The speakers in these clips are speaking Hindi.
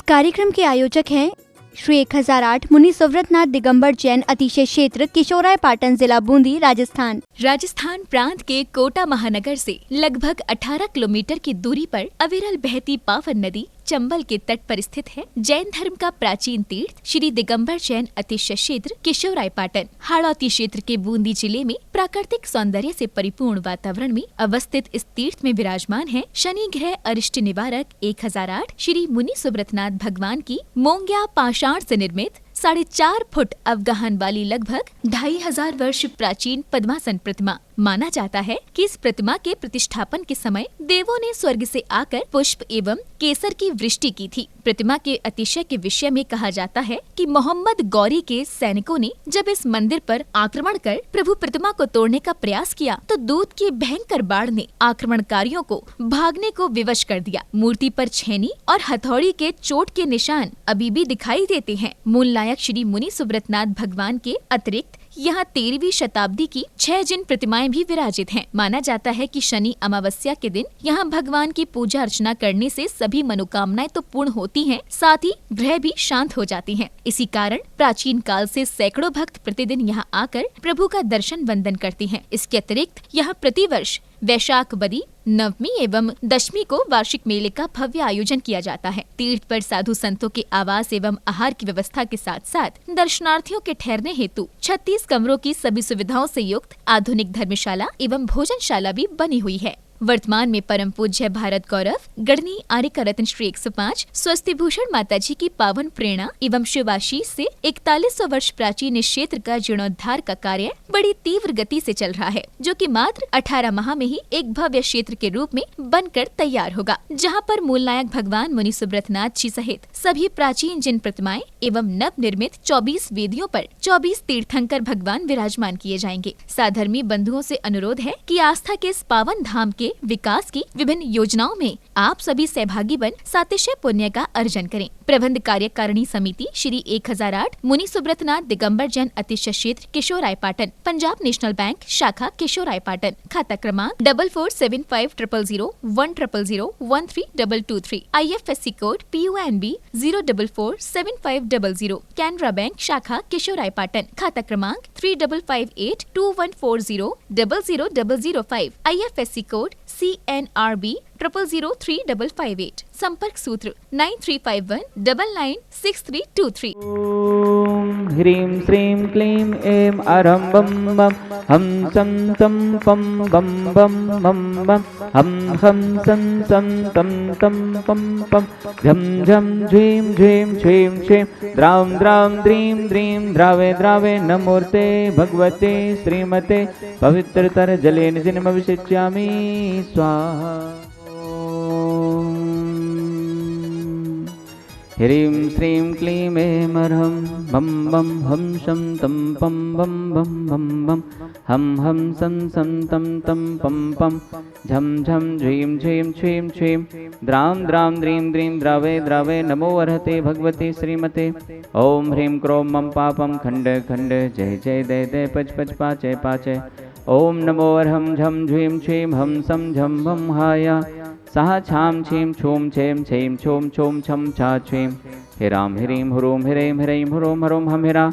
कार्यक्रम के आयोजक हैं श्री 1008 मुनि सुव्रतनाथ दिगंबर जैन अतिशय क्षेत्र किशोराय पाटन जिला बूंदी राजस्थान। राजस्थान प्रांत के कोटा महानगर से लगभग 18 किलोमीटर की दूरी पर अविरल बहती पावन नदी चंबल के तट पर स्थित है। जैन धर्म का प्राचीन तीर्थ श्री दिगंबर जैन अतिशय क्षेत्र किशोराय पाटन हाड़ौती क्षेत्र के बूंदी जिले में प्राकृतिक सौंदर्य से परिपूर्ण वातावरण में अवस्थित इस तीर्थ में विराजमान है शनि ग्रह अरिष्ट निवारक 1008 श्री मुनि सुव्रतनाथ भगवान की मोंग्या पाषाण से निर्मित 4.5 फुट अवगाहन वाली लगभग 2500 वर्ष प्राचीन पद्मासन प्रतिमा। माना जाता है कि इस प्रतिमा के प्रतिष्ठापन के समय देवों ने स्वर्ग से आकर पुष्प एवं केसर की वृष्टि की थी। प्रतिमा के अतिशय के विषय में कहा जाता है कि मोहम्मद गौरी के सैनिकों ने जब इस मंदिर पर आक्रमण कर प्रभु प्रतिमा को तोड़ने का प्रयास किया तो दूध की भयंकर बाढ़ ने आक्रमणकारियों को भागने को विवश कर दिया। मूर्ति पर छेनी और हथौड़ी के चोट के निशान अभी भी दिखाई देते हैं। मूल नायक श्री मुनि सुव्रतनाथ भगवान के अतिरिक्त यहाँ 13वीं शताब्दी की 6 जिन प्रतिमाएं भी विराजित हैं। माना जाता है कि शनि अमावस्या के दिन यहाँ भगवान की पूजा अर्चना करने से सभी मनोकामनाएं तो पूर्ण होती हैं, साथ ही ग्रह भी शांत हो जाती हैं। इसी कारण प्राचीन काल से सैकड़ों भक्त प्रतिदिन यहाँ आकर प्रभु का दर्शन वंदन करते हैं। इसके अतिरिक्त यहाँ प्रतिवर्ष वैशाख बदी नवमी एवं दशमी को वार्षिक मेले का भव्य आयोजन किया जाता है। तीर्थ पर साधु संतों के आवास एवं आहार की व्यवस्था के साथ साथ दर्शनार्थियों के ठहरने हेतु 36 कमरों की सभी सुविधाओं से युक्त आधुनिक धर्मशाला एवं भोजनशाला भी बनी हुई है। वर्तमान में परम पूज्य भारत गौरव गढ़नी आर्यका रत्न श्री 105 स्वस्ति भूषण माता जी की पावन प्रेरणा एवं शिवाशीष से 4100 वर्ष प्राचीन इस क्षेत्र का जीर्णोद्धार का कार्य बड़ी तीव्र गति से चल रहा है, जो कि मात्र 18 माह में ही एक भव्य क्षेत्र के रूप में बनकर तैयार होगा, जहां पर मूल नायक भगवान मुनि सुव्रतनाथ जी सहित सभी प्राचीन जिन प्रतिमाएं एवं नव निर्मित 24 वेदियों पर 24 तीर्थंकर भगवान विराजमान किए जाएंगे। साधर्मी बंधुओं से अनुरोध है कि आस्था के इस पावन धाम के विकास की विभिन्न योजनाओं में आप सभी सहभागी बन सातिशय पुण्य का अर्जन करें। प्रबंध कार्यकारिणी समिति श्री 1008 मुनि सुव्रतनाथ दिगंबर जैन अतिशय क्षेत्र किशोराय पाटन, पंजाब नेशनल बैंक शाखा किशोराय पाटन, खाता क्रमांक 4475000100132223, IFSC code PUNB 0447500, Canara bank शाखा किशोराय पाटन, खाता क्रमांक 355821400005, IFSC कोड CNRB 00035558, संपर्क सूत्र 9351996323। ओम ह्रीं श्रीं क्लीं ऐं अरं बम बम हम सं तं पं बम बम बम बम हम सं सं तं तं पं पं झं झं झीं झीं छीं छीं द्रां द्रां द्रीं द्रीं द्रावे द्रावे नमोर्ते भगवते श्रीमते पवित्रतर जलेन जिनमभिषिच्यामि स्वाहा। ह्रीं श्रीं क्लीं ऐं अरं बम बम हम शं तं पं बम बम बम बम हम सं सं तं तं पं पं झं झं झीं झीं छीं छीं द्रां द्रां द्रीं द्रीं द्रावे द्रावे नमो अर्हते भगवते श्रीमते। ओम ह्रीं क्रों मम पापं खंड खंड जय जय दय दय पच पच पाचय पाचय। ओम नमो अर्हं झं झीं छीं हम सं झं भं हाया सहा छाम छीं छूम छेम छेम छोम छोम छम छा छीं हिराम ह्रीं हुरूम ह्रीं ह्रीं हुरूम हरूम हम हिरा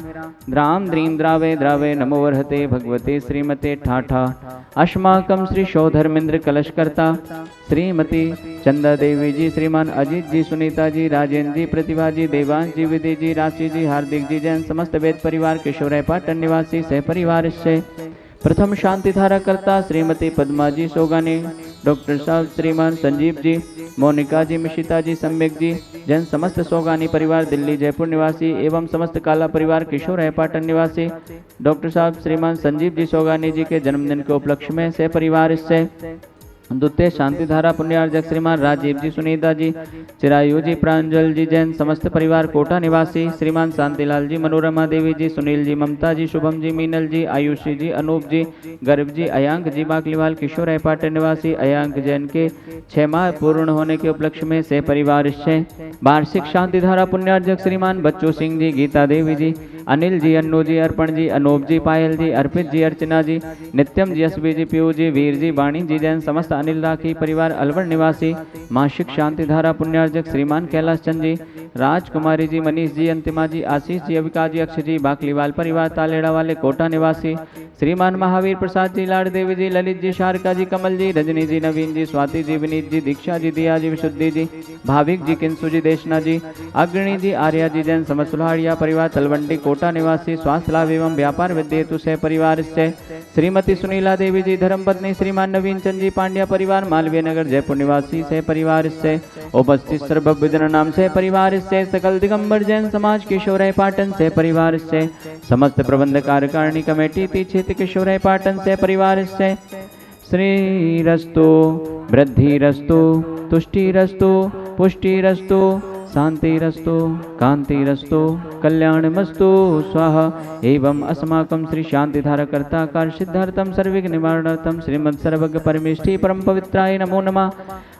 द्रां द्रीं द्रावे द्रावे नमो वर्हते भगवते श्रीमते ठाठा। अस्माकं श्री शोधर्मेंद्र कलशकर्ता श्रीमती चंदा देवी जी, श्रीमान अजीत जी, सुनीता जी, राजेंद्र जी, प्रतिभा जी, देवांश जी, विदय जी, राशि जी, हार्दिक जी जैन समस्त वेद परिवार किशोराय पाटन निवासी सह परिवार से प्रथम शांति धारा करता श्रीमती पद्मा जी सोगानी, डॉक्टर साहब श्रीमान संजीव जी, मोनिका जी, मिशिता जी, सम्यक जी जन समस्त सोगानी परिवार दिल्ली जयपुर निवासी एवं समस्त काला परिवार किशोराय पाटन निवासी डॉक्टर साहब श्रीमान संजीव जी सोगानी जी के जन्मदिन के उपलक्ष्य में से परिवार इससे द्वितीय शांतिधारा पुण्यार्जक श्रीमान राजीव जी, सुनीता जी, चिरायु जी, प्रांजल जी जैन समस्त परिवार कोटा निवासी श्रीमान शांतिलाल जी, मनोरमा देवी जी, सुनील जी, ममता जी, शुभम जी, मीनल जी, आयुषी जी, अनूप जी, गर्भ जी, अयांक जी बाकलीवाल किशोराय पाटन निवासी अयांक जैन के 6 माह पूर्ण होने के उपलक्ष्य में से परिवार से वार्षिक शांतिधारा पुण्यार्जक श्रीमान बच्चू सिंह जी, गीता देवी जी, अनिल जी, अन्नू जी, अर्पण जी, अनूप जी, पायल जी, अर्पित जी, अर्चना जी, नित्यम जी, एसबी जी, पीयू जी, वीर जी, वाणी जी जैन समस्त अनिल राखी परिवार अलवर निवासी मासिक शांतिधारा पुण्यार्जक श्रीमान कैलाश चंद जी, राजकुमारी जी, मनीष जी, अंतिमा जी, आशीष जी, अविका जी, अक्षय जी, बाकलीवाल परिवार तालेड़ा वाले कोटा निवासी, श्रीमान महावीर प्रसाद जी, लाड़ देवी जी, ललित जी, शारका जी, कमल जी, रजनी जी, नवीन जी, स्वाति जी, विनीत जी, दीक्षा जी, दिया जी, विशुद्धि जी, भाविक जी, किंसु जी, देशना जी, अग्रणी जी, आर्या जी, जैन समस्त सुल्हाड़िया परिवार तलवंडी कोटा निवासी, स्वास्थ्य लाभ एवं व्यापार विद्या हेतु से परिवार से श्रीमती सुनीला देवी जी, धर्मपत्नी श्रीमान नवीन चंद जी, पांड्या परिवार मालवीय नगर जयपुर निवासी से परिवार से उपस्थित सर्वविजन नाम से परिवार से सकल दिगंबर जैन समाज किशोराय पाटन से परिवार से समस्त प्रबंध कार्यकारिणी कमेटी तीक्षित किशोराय पाटन से परिवार से श्रीरस्तु वृद्धिरस्तु तुष्टिरस्तु पुष्टिरस्तु शांतिरस्तु कांतिरस्तु कल्याणमस्तु स्वाहा। एवं अस्माकं श्री शांतिधारकर्ता कार्य सिद्धार्थम सर्वविघ्न निवारणार्थम श्रीमद् सर्वज्ञ परमेष्ठी परम पवित्राय नमो नमः।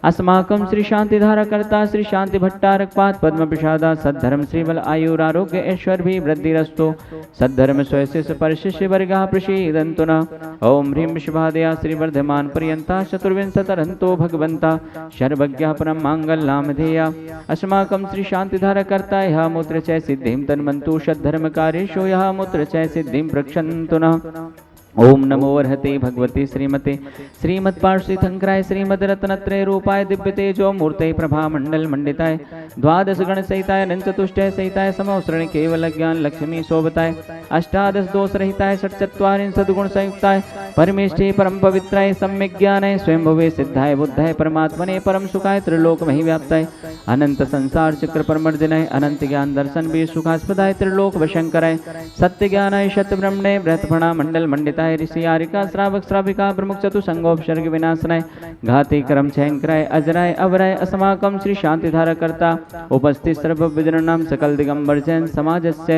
अस्माकं श्री शांतिधारकर्ता श्री शांति भट्टारकपाद पद्म प्रसादा सद्धर्म श्रीबल आयुर आरोग्य ऐश्वर्य भी वृद्धिरस्तु सद्धर्म स्वयशेष परिशिष्य वर्गा प्रसीदन्तु न। ओम ह्रीं विश्वभादया श्री वर्धमान पर्यंता चतुर्विंशतरन्तो भगवन्ता सर्वज्ञः परम मांगल्यनामधेया। अस्माकं श्री शांतिधारकर्ता यः मूत्र च सिद्धिं तन्मन्तु सद्धर्म कार्येषु यः मूत्र च सिद्धिं प्रक्षन्तु न। ओम नमो अर्हते भगवते श्रीमते श्रीमत् पार्श्वतीर्थंकराय श्रीमद रत्नत्रय रूपाय दिव्य तेजो मूर्ते प्रभा मंडल मंडिताय द्वादश गण सहिताय अनंत चतुष्टय सहिताय समवसरण केवल ज्ञान लक्ष्मी शोभताय अष्टादश दोष रहिताय षट्चत्वारिंश सद्गुण संयुक्ताय परमेष्ठी परम पवित्राय सम्यक ज्ञानाय स्वयंभुवे सिद्धाय बुद्धाय परमात्मने परम सुखाय त्रिलोक महि व्याप्ताय अनंत संसार चक्र परमर्दिनाय अनंत ज्ञान दर्शन भी सुखास्पदाय त्रिलोक वशंकराय सत्य ज्ञानाय शत ब्रह्मणे बृहत्फणा मंडल मंडिताय ऋषि आरिका श्रावक श्राविका प्रमुख चतुसंगोपसर्ग विनाशनाय घाती करम छयंकराय अजराय अवराय अस्माकं श्री शांतिधारकर्ता उपस्थित सर्वविजनानां सकल दिगंबर जैन समाजस्य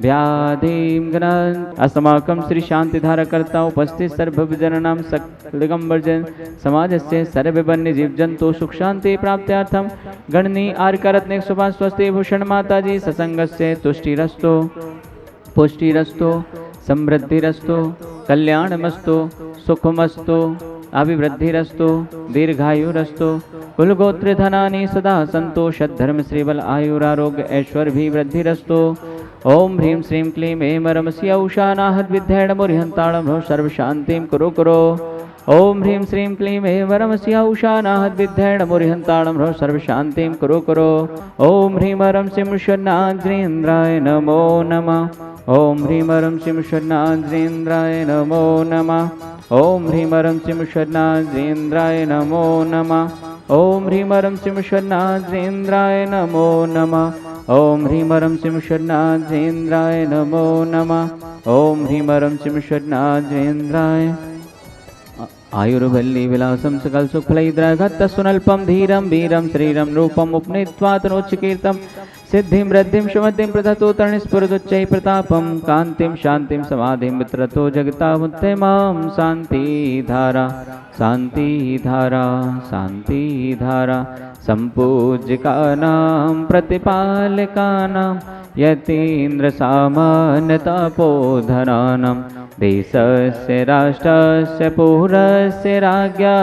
व्याधिं गणान्। अस्माकं श्री शांतिधारकर्ता उपस्थित सर्वविजनानां सकल दिगंबर जैन समाजस्य सर्ववन्य जीव जंतु सुख शांति प्राप्त्यार्थं गणनी आर्करत्ने सुभा स्वस्ति भूषण माताजी सत्संगस्य तुष्टिरस्तु पुष्टिरस्तु समृद्धिरस्तु कल्याणमस्तु सुखमस्तु अभिवृद्धिरस्तु दीर्घायुरस्तु कुलगोत्र धनानि सदा सन्तु सद्धर्म श्रीबल आयुरारोग्य ऐश्वर्यभिवृद्धिरस्तु। ओम ह्रीं श्रीं क्लीं ऐं रमस्य औषानाहद विद्येण मुरिहन्ताणं सर्वशान्तिं कुरु कुरु। ओम ह्रीं श्रीं क्लीं ऐं रमस्य औषानाहद विद्येण मुरिहन्ताणं सर्वशान्तिं कुरु कुरु। ओम ह्रीं रं सिं षण्णाज्रेन्द्राय नमो नमः। ओम ह्रीं रं सिं षण्णाज्रेन्द्राय नमो नमः। ओम ह्रीं रं सिं षण्णाज्रेन्द्राय नमो नमः। ओम ह्रीं रं सिं षण्णाज्रेन्द्राय नमो नमः। ओम ह्रीं रं सिं षण्णाज्रेन्द्राय नमो नमः। ओम ह्रीं रं सिं षण्णाज्रेन्द्राय आयुर्वल्ली विलासं सकल सुखफलैर्द्रघत्त सुनल्पं धीरं वीरं श्रीरं रूपम् उपनीत्वा तनोच्चकीर्तं सिद्धिं वृद्धिं सुमतिं प्रदत्तो तरणिस्फुरदुच्चैः प्रतापं कान्तिं शान्तिं समाधिं वितरतो जगतामुत्तमां शान्तिधारा शान्तिधारा शान्तिधारा सम्पूज्यकानां प्रतिपालकानां यतीन्द्र सामान्य तपोधनानां देशस्य राष्ट्रस्य पुरस्य राज्ञा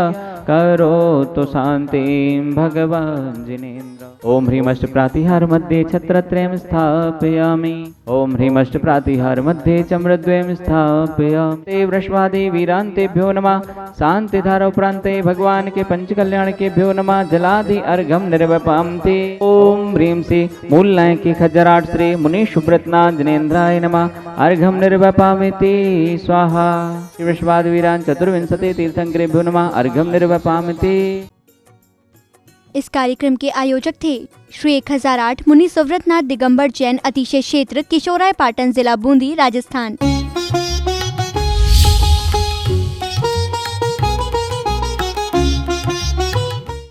करोतु शान्तिं भगवान् जिनेन्द्र। ओम ह्रीं अष्ट प्रातिहार मध्ये छत्रत्रयं स्थापयामि। ओम ह्रीं अष्ट प्रातिहार मध्ये चम्रद्वयं स्थापयामि। ते वृषभादि वीरान्तेभ्यो नमः। शान्तिधारा उपरान्ते भगवान के पंच कल्याण केभ्यो नमः। जलादि अर्घं निर्वपामि। ओम ह्रीं श्री मूलनाय की खजराट श्री मुनि सुब्रतनाथ जिनेन्द्राय नमः। अर्घं निर्वपामि स्वाहा। वृषभादि वीरान् चतुर्विंशति तीर्थंकरेभ्यो नमः। अर्घं निर्वपामि। इस कार्यक्रम के आयोजक थे श्री 1008 मुनि सुव्रतनाथ दिगंबर जैन अतिशय क्षेत्र किशोराय पाटन जिला बूंदी राजस्थान।